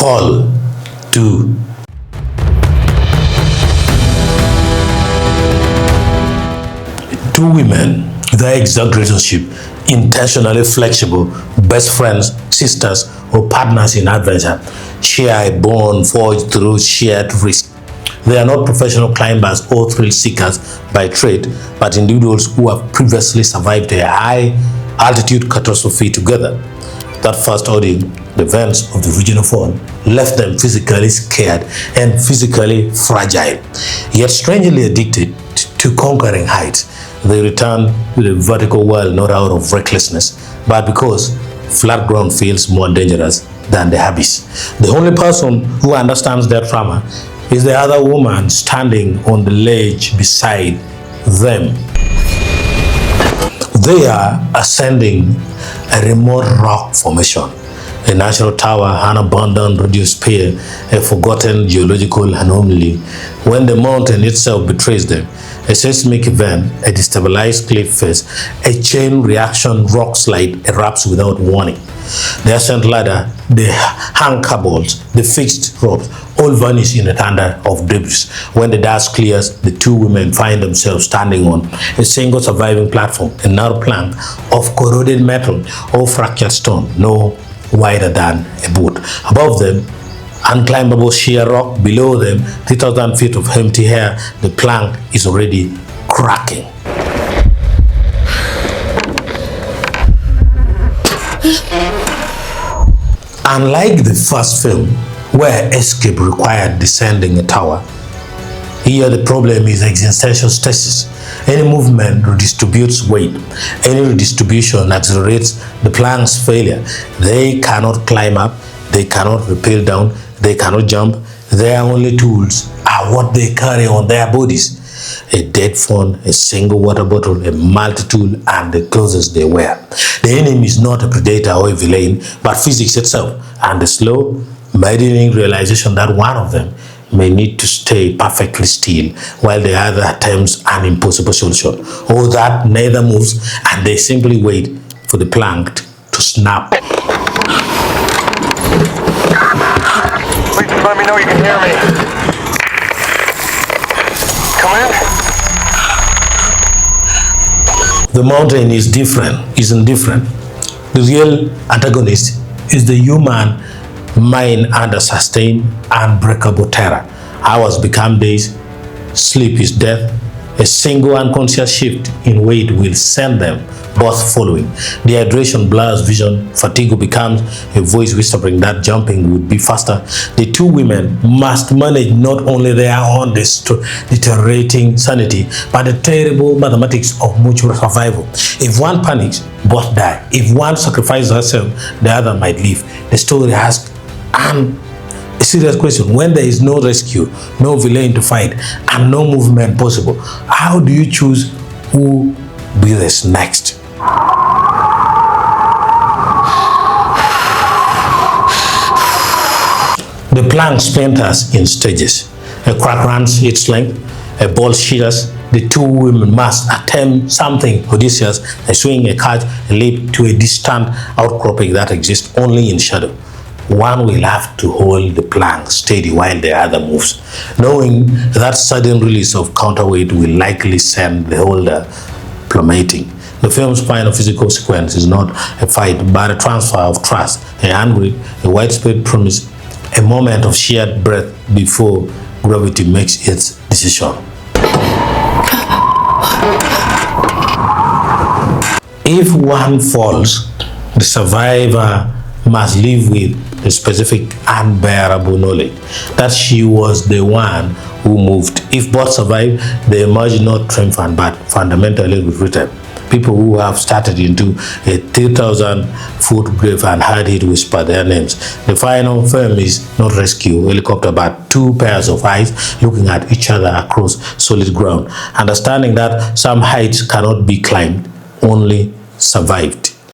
Fall 2. Two women, their exact relationship, intentionally flexible, best friends, sisters, or partners in adventure, share a bond forged through shared risk. They are not professional climbers or thrill seekers by trade, but individuals who have previously survived a high-altitude catastrophe together. That first ordeal, the events of the regional fall, left them physically scared and physically fragile, yet strangely addicted to conquering heights. They returned to the vertical world not out of recklessness, but because flat ground feels more dangerous than the abyss. The only person who understands their trauma is the other woman standing on the ledge beside them. They are ascending a remote rock formation, a natural tower, an abandoned reduced pier, a forgotten geological anomaly. When the mountain itself betrays them, a seismic event, a destabilized cliff face, a chain reaction rock slide erupts without warning. The ascent ladder, the hang cables, the fixed ropes, all vanish in a thunder of debris. When the dust clears, the two women find themselves standing on a single surviving platform, a narrow plank of corroded metal or fractured stone, no wider than a boat. Above them, unclimbable sheer rock. Below them, 3,000 feet of empty air. The plank is already cracking. Unlike the first film, where escape required descending a tower, here the problem is existential stasis. Any movement redistributes weight. Any redistribution accelerates the plank's failure. They cannot climb up. They cannot rappel down. They cannot jump. Their only tools are what they carry on their bodies. A dead phone, a single water bottle, a multi-tool, and the clothes they wear. The enemy is not a predator or a villain, but physics itself, and the slow, maddening realization that one of them may need to stay perfectly still while the other attempts an impossible solution, or that neither moves and they simply wait for the plank to snap. Please let me know you can hear me. Come in. The mountain is indifferent. The real antagonist is the human mind under sustained, unbreakable terror. Hours become days, sleep is death. A single unconscious shift in weight will send them both following. Dehydration blurs vision, vertigo becomes a voice whispering that jumping would be faster. The two women must manage not only their own deteriorating sanity, but the terrible mathematics of mutual survival. If one panics, both die. If one sacrifices herself, the other might live. The story asks a serious question. When there is no rescue, no villain to fight, and no movement possible, how do you choose who breathes next? The plank splinters in stages. A crack runs its length, a ball shatters. The two women must attempt something audacious, a swing, a catch, a leap to a distant outcropping that exists only in shadow. One will have to hold the plank steady while the other moves, knowing that sudden release of counterweight will likely send the holder plummeting. The film's final physical sequence is not a fight, but a transfer of trust, a handgrip, a widespread promise, a moment of shared breath before gravity makes its decision. If one falls, the survivor must live with the specific unbearable knowledge that she was the one who moved. If both survive, they emerge not triumphant but fundamentally rewritten. People who have started into a 3,000-foot grave and heard it whisper their names. The final film is not rescue helicopter but two pairs of eyes looking at each other across solid ground, understanding that some heights cannot be climbed, only survived.